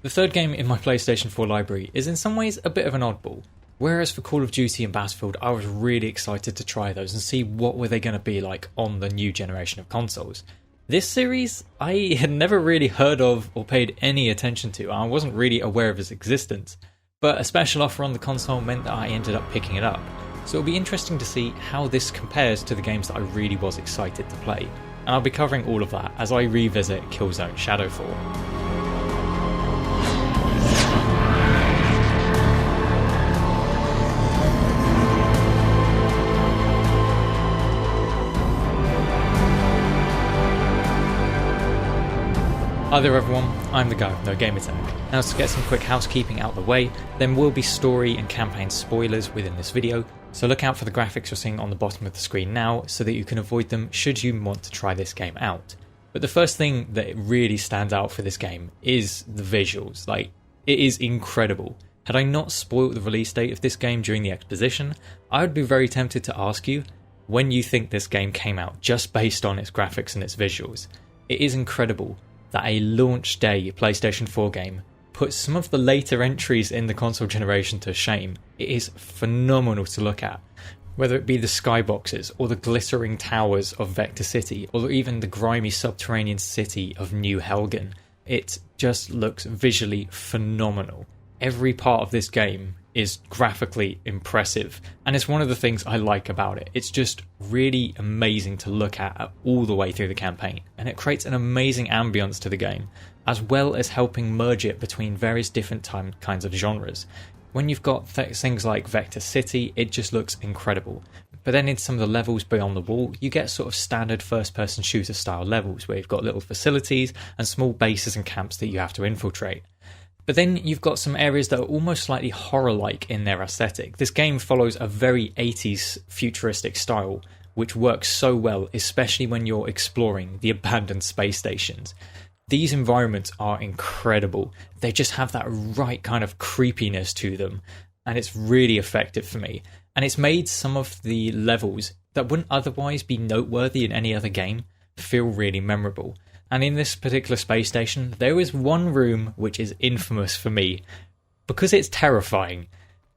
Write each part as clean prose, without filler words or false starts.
The third game in my PlayStation 4 library is in some ways a bit of an oddball. Whereas for Call of Duty and Battlefield, I was really excited to try those and see what were they going to be like on the new generation of consoles. This series, I had never really heard of or paid any attention to. I wasn't really aware of its existence, but a special offer on the console meant that I ended up picking it up. So it'll be interesting to see how this compares to the games that I really was excited to play. And I'll be covering all of that as I revisit Killzone Shadowfall. Hi there everyone, I'm the guy with no gamer tag. Now to get some quick housekeeping out the way, there will be story and campaign spoilers within this video, so look out for the graphics you're seeing on the bottom of the screen now so that you can avoid them should you want to try this game out. But the first thing that really stands out for this game is the visuals. Like, it is incredible. Had I not spoiled the release date of this game during the exposition, I would be very tempted to ask you when you think this game came out just based on its graphics and its visuals. It is incredible that a launch day PlayStation 4 game puts some of the later entries in the console generation to shame. It is phenomenal to look at. Whether it be the skyboxes, or the glittering towers of Vector City, or even the grimy subterranean city of New Helgen, it just looks visually phenomenal. Every part of this game is graphically impressive, and it's one of the things I like about it. It's just really amazing to look at all the way through the campaign, and it creates an amazing ambience to the game, as well as helping merge it between various different kinds of genres. When you've got things like Vector City, it just looks incredible. But then in some of the levels beyond the wall, you get sort of standard first-person shooter style levels, where you've got little facilities and small bases and camps that you have to infiltrate. But then you've got some areas that are almost slightly horror-like in their aesthetic. This game follows a very 80s futuristic style, which works so well, especially when you're exploring the abandoned space stations. These environments are incredible. They just have that right kind of creepiness to them, and it's really effective for me. And it's made some of the levels that wouldn't otherwise be noteworthy in any other game feel really memorable. And in this particular space station, there is one room which is infamous for me, because it's terrifying.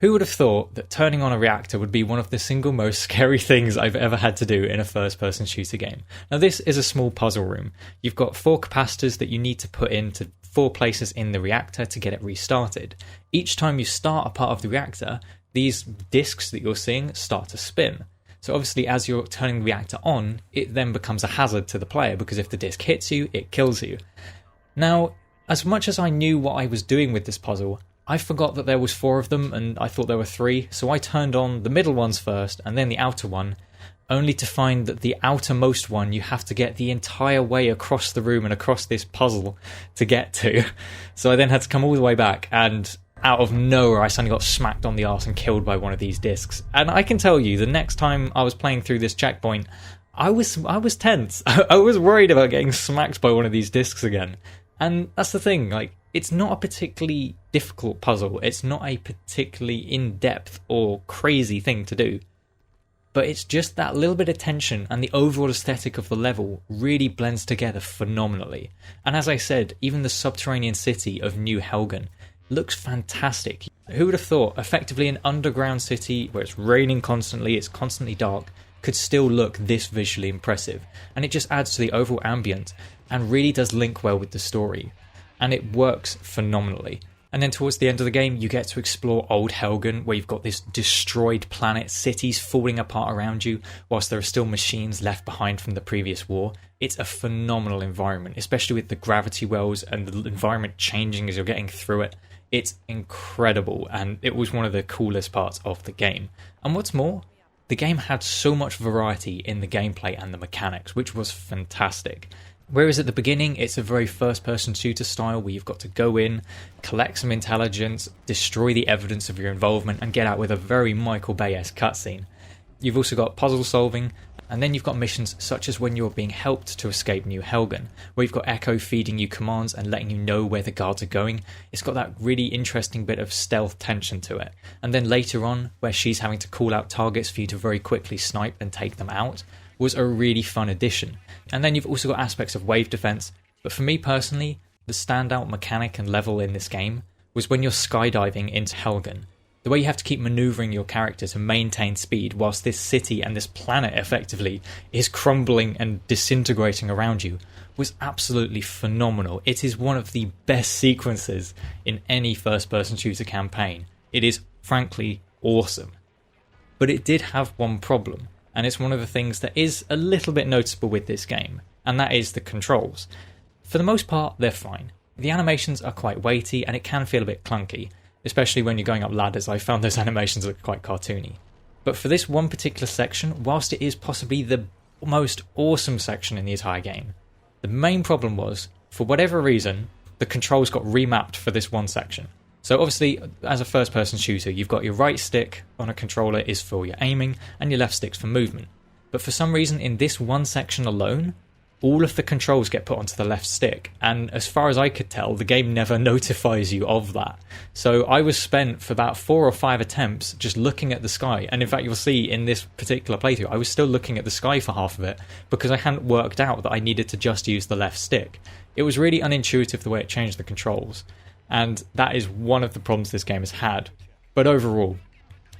Who would have thought that turning on a reactor would be one of the single most scary things I've ever had to do in a first-person shooter game? Now this is a small puzzle room. You've got 4 capacitors that you need to put into 4 places in the reactor to get it restarted. Each time you start a part of the reactor, these discs that you're seeing start to spin. So obviously as you're turning the reactor on, it then becomes a hazard to the player, because if the disc hits you, it kills you. Now, as much as I knew what I was doing with this puzzle, I forgot that there was 4 of them and I thought there were 3, so I turned on the middle ones first and then the outer one, only to find that the outermost one you have to get the entire way across the room and across this puzzle to get to. So I then had to come all the way back, and out of nowhere I suddenly got smacked on the arse and killed by one of these discs. And I can tell you, the next time I was playing through this checkpoint, I was tense. I was worried about getting smacked by one of these discs again. And that's the thing, like, it's not a particularly difficult puzzle, it's not a particularly in-depth or crazy thing to do, but it's just that little bit of tension, and the overall aesthetic of the level really blends together phenomenally. And as I said, even the subterranean city of New Helgen looks fantastic. Who would have thought effectively an underground city where it's raining constantly, it's constantly dark, could still look this visually impressive? And it just adds to the overall ambient and really does link well with the story, and it works phenomenally. And then towards the end of the game, you get to explore Old Helgen, where you've got this destroyed planet, cities falling apart around you, whilst there are still machines left behind from the previous war. It's a phenomenal environment, especially with the gravity wells and the environment changing as you're getting through it. It's incredible, and it was one of the coolest parts of the game. And what's more, the game had so much variety in the gameplay and the mechanics, which was fantastic. Whereas at the beginning, it's a very first-person shooter style where you've got to go in, collect some intelligence, destroy the evidence of your involvement, and get out with a very Michael Bay-esque cutscene. You've also got puzzle solving, and then you've got missions such as when you're being helped to escape New Helgen, where you've got Echo feeding you commands and letting you know where the guards are going. It's got that really interesting bit of stealth tension to it. And then later on, where she's having to call out targets for you to very quickly snipe and take them out, was a really fun addition. And then you've also got aspects of wave defense, but for me personally, the standout mechanic and level in this game was when you're skydiving into Helgen. The way you have to keep manoeuvring your character to maintain speed whilst this city and this planet effectively is crumbling and disintegrating around you was absolutely phenomenal. It is one of the best sequences in any first-person shooter campaign. It is frankly awesome. But it did have one problem, and it's one of the things that is a little bit noticeable with this game, and that is the controls. For the most part, they're fine. The animations are quite weighty, and it can feel a bit clunky, especially when you're going up ladders. I found those animations look quite cartoony. But for this one particular section, whilst it is possibly the most awesome section in the entire game, the main problem was, for whatever reason, the controls got remapped for this one section. So obviously, as a first-person shooter, you've got your right stick on a controller is for your aiming, and your left stick's for movement. But for some reason, in this one section alone, all of the controls get put onto the left stick, and as far as I could tell, the game never notifies you of that. So I was spent for about 4 or 5 attempts just looking at the sky, and in fact you'll see in this particular playthrough, I was still looking at the sky for half of it, because I hadn't worked out that I needed to just use the left stick. It was really unintuitive the way it changed the controls, and that is one of the problems this game has had. But overall,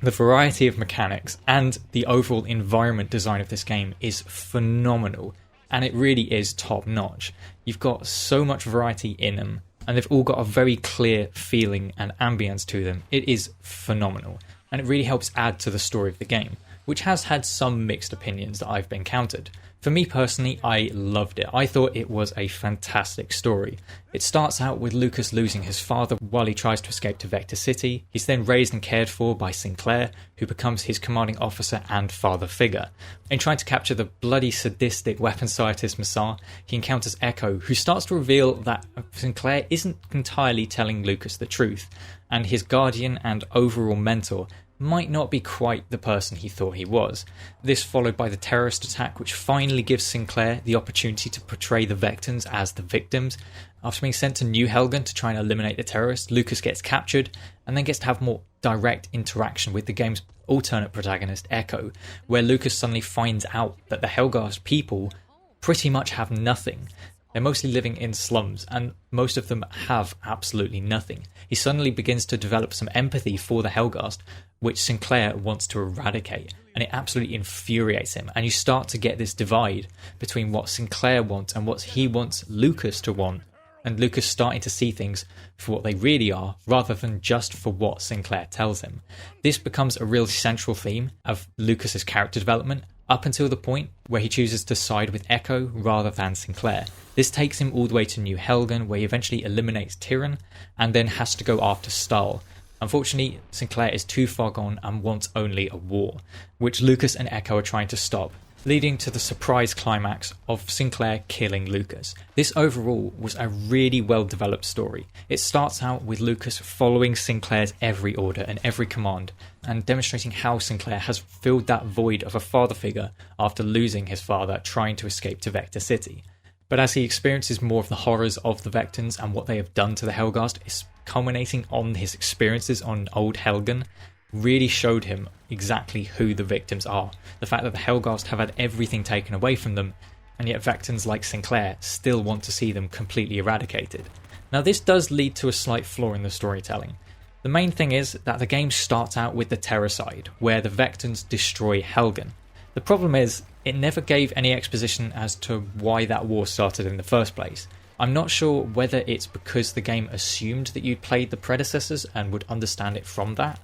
the variety of mechanics and the overall environment design of this game is phenomenal. And it really is top notch. You've got so much variety in them, and they've all got a very clear feeling and ambience to them. It is phenomenal, and it really helps add to the story of the game, which has had some mixed opinions that I've encountered. For me personally, I loved it. I thought it was a fantastic story. It starts out with Lucas losing his father while he tries to escape to Vector City. He's then raised and cared for by Sinclair, who becomes his commanding officer and father figure. In trying to capture the bloody sadistic weapon scientist Massar, he encounters Echo, who starts to reveal that Sinclair isn't entirely telling Lucas the truth, and his guardian and overall mentor might not be quite the person he thought he was. This followed by the terrorist attack, which finally gives Sinclair the opportunity to portray the Vectans as the victims. After being sent to New Helgen to try and eliminate the terrorists, Lucas gets captured and then gets to have more direct interaction with the game's alternate protagonist, Echo, where Lucas suddenly finds out that the Helghast people pretty much have nothing. They're mostly living in slums, and most of them have absolutely nothing. He suddenly begins to develop some empathy for the Helghast, which Sinclair wants to eradicate, and it absolutely infuriates him. And you start to get this divide between what Sinclair wants and what he wants Lucas to want, and Lucas starting to see things for what they really are, rather than just for what Sinclair tells him. This becomes a real central theme of Lucas's character development, up until the point where he chooses to side with Echo rather than Sinclair. This takes him all the way to New Helgen, where he eventually eliminates Tyrion, and then has to go after Stahl. Unfortunately, Sinclair is too far gone and wants only a war, which Lucas and Echo are trying to stop, leading to the surprise climax of Sinclair killing Lucas. This overall was a really well developed story. It starts out with Lucas following Sinclair's every order and every command, and demonstrating how Sinclair has filled that void of a father figure after losing his father trying to escape to Vector City. But as he experiences more of the horrors of the Vectans and what they have done to the Helghast, it's culminating on his experiences on Old Helgen, really showed him exactly who the victims are. The fact that the Helghast have had everything taken away from them, and yet Vectans like Sinclair still want to see them completely eradicated. Now this does lead to a slight flaw in the storytelling. The main thing is that the game starts out with the Terrorcide, where the Vectans destroy Helgen. The problem is, it never gave any exposition as to why that war started in the first place. I'm not sure whether it's because the game assumed that you'd played the predecessors and would understand it from that,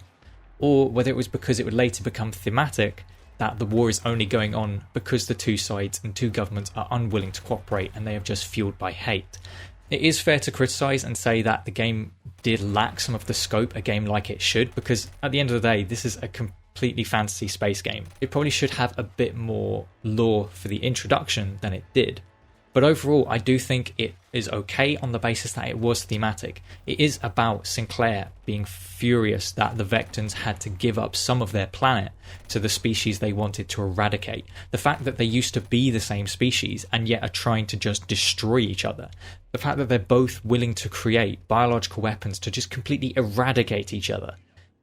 or whether it was because it would later become thematic that the war is only going on because the two sides and two governments are unwilling to cooperate and they are just fueled by hate. It is fair to criticise and say that the game did lack some of the scope a game like it should, because at the end of the day, this is a completely fantasy space game. It probably should have a bit more lore for the introduction than it did. But overall, I do think it is okay on the basis that it was thematic. It is about Sinclair being furious that the Vectans had to give up some of their planet to the species they wanted to eradicate. The fact that they used to be the same species and yet are trying to just destroy each other. The fact that they're both willing to create biological weapons to just completely eradicate each other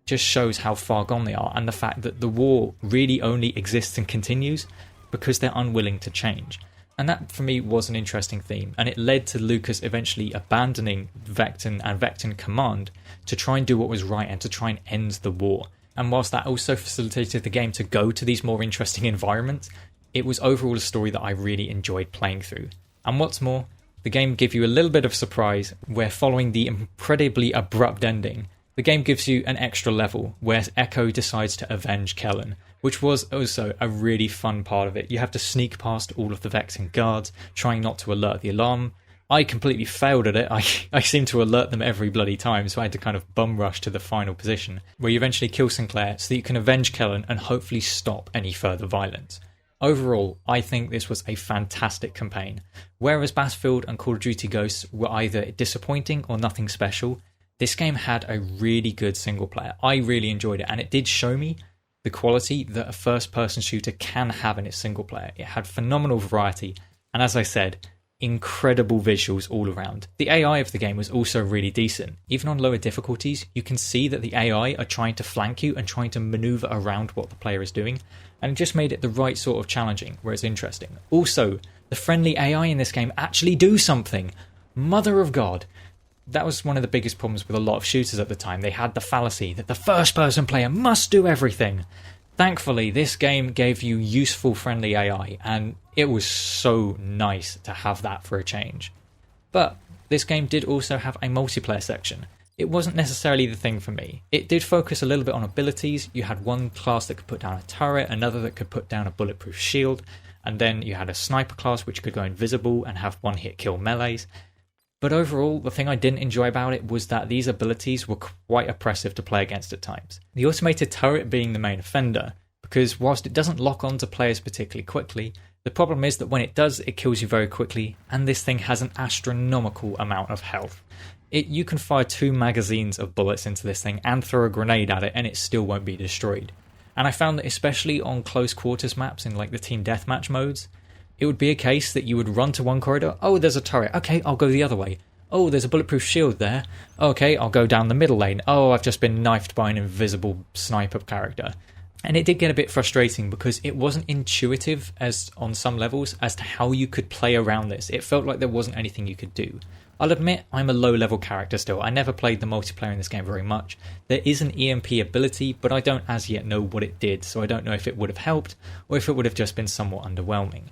just shows how far gone they are, and the fact that the war really only exists and continues because they're unwilling to change. And that for me was an interesting theme, and it led to Lucas eventually abandoning Vecton and Vecton Command to try and do what was right and to try and end the war. And whilst that also facilitated the game to go to these more interesting environments, it was overall a story that I really enjoyed playing through. And what's more, the game gives you a little bit of surprise where, following the incredibly abrupt ending, the game gives you an extra level where Echo decides to avenge Kellen, which was also a really fun part of it. You have to sneak past all of the Vexen guards, trying not to alert the alarm. I completely failed at it. I seemed to alert them every bloody time, so I had to kind of bum rush to the final position, where you eventually kill Sinclair so that you can avenge Kellen and hopefully stop any further violence. Overall, I think this was a fantastic campaign. Whereas Battlefield and Call of Duty Ghosts were either disappointing or nothing special, this game had a really good single player. I really enjoyed it, and it did show me the quality that a first-person shooter can have in its single player. It had phenomenal variety, and as I said, incredible visuals all around. The AI of the game was also really decent. Even on lower difficulties, you can see that the AI are trying to flank you and trying to maneuver around what the player is doing, and it just made it the right sort of challenging, where it's interesting. Also, the friendly AI in this game actually do something. Mother of God. That was one of the biggest problems with a lot of shooters at the time. They had the fallacy that the first-person player must do everything. Thankfully, this game gave you useful, friendly AI, and it was so nice to have that for a change. But this game did also have a multiplayer section. It wasn't necessarily the thing for me. It did focus a little bit on abilities. You had one class that could put down a turret, another that could put down a bulletproof shield, and then you had a sniper class which could go invisible and have one-hit kill melees. But overall, the thing I didn't enjoy about it was that these abilities were quite oppressive to play against at times. The automated turret being the main offender, because whilst it doesn't lock onto players particularly quickly, the problem is that when it does, it kills you very quickly, and this thing has an astronomical amount of health. You can fire 2 magazines of bullets into this thing and throw a grenade at it, and it still won't be destroyed. And I found that especially on close quarters maps in like the team deathmatch modes, it would be a case that you would run to one corridor. Oh, there's a turret. Okay, I'll go the other way. Oh, there's a bulletproof shield there. Okay, I'll go down the middle lane. Oh, I've just been knifed by an invisible sniper character. And it did get a bit frustrating because it wasn't intuitive as on some levels as to how you could play around this. It felt like there wasn't anything you could do. I'll admit I'm a low-level character still. I never played the multiplayer in this game very much. There is an EMP ability, but I don't as yet know what it did, so I don't know if it would have helped or if it would have just been somewhat underwhelming.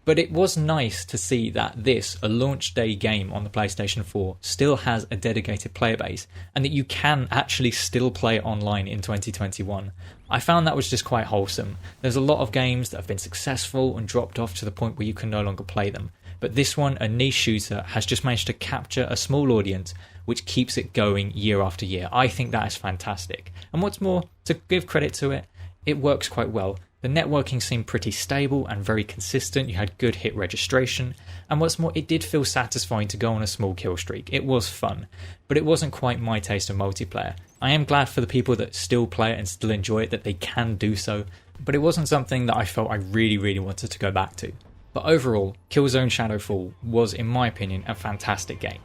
But it was nice to see that this, a launch day game on the PlayStation 4, still has a dedicated player base, and that you can actually still play it online in 2021. I found that was just quite wholesome. There's a lot of games that have been successful and dropped off to the point where you can no longer play them. But this one, a niche shooter, has just managed to capture a small audience which keeps it going year after year. I think that is fantastic. And what's more, to give credit to it, it works quite well. The networking seemed pretty stable and very consistent. You had good hit registration, and what's more, it did feel satisfying to go on a small kill streak. It was fun, but it wasn't quite my taste of multiplayer. I am glad for the people that still play it and still enjoy it that they can do so, but it wasn't something that I felt I really wanted to go back to. But overall, Killzone Shadowfall was, in my opinion, a fantastic game.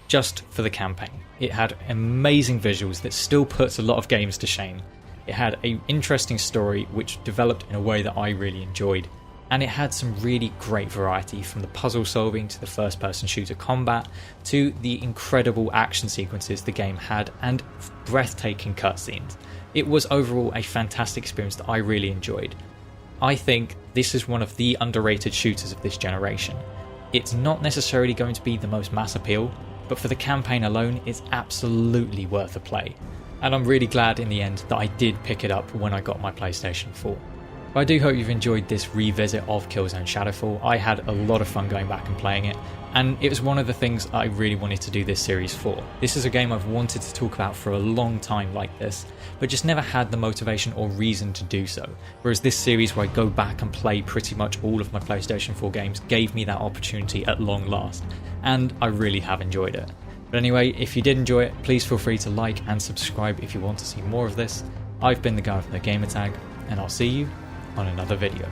Just for the campaign. It had amazing visuals that still puts a lot of games to shame. It had an interesting story which developed in a way that I really enjoyed, and it had some really great variety, from the puzzle solving to the first person shooter combat to the incredible action sequences the game had and breathtaking cutscenes. It was overall a fantastic experience that I really enjoyed. I think this is one of the underrated shooters of this generation. It's not necessarily going to be the most mass appeal, but for the campaign alone it's absolutely worth a play. And I'm really glad in the end that I did pick it up when I got my PlayStation 4. But I do hope you've enjoyed this revisit of Killzone Shadowfall. I had a lot of fun going back and playing it, and it was one of the things I really wanted to do this series for. This is a game I've wanted to talk about for a long time like this, but just never had the motivation or reason to do so. Whereas this series, where I go back and play pretty much all of my PlayStation 4 games, gave me that opportunity at long last, and I really have enjoyed it. But anyway, if you did enjoy it, please feel free to like and subscribe if you want to see more of this. I've been the guy with no gamer tag, and I'll see you on another video.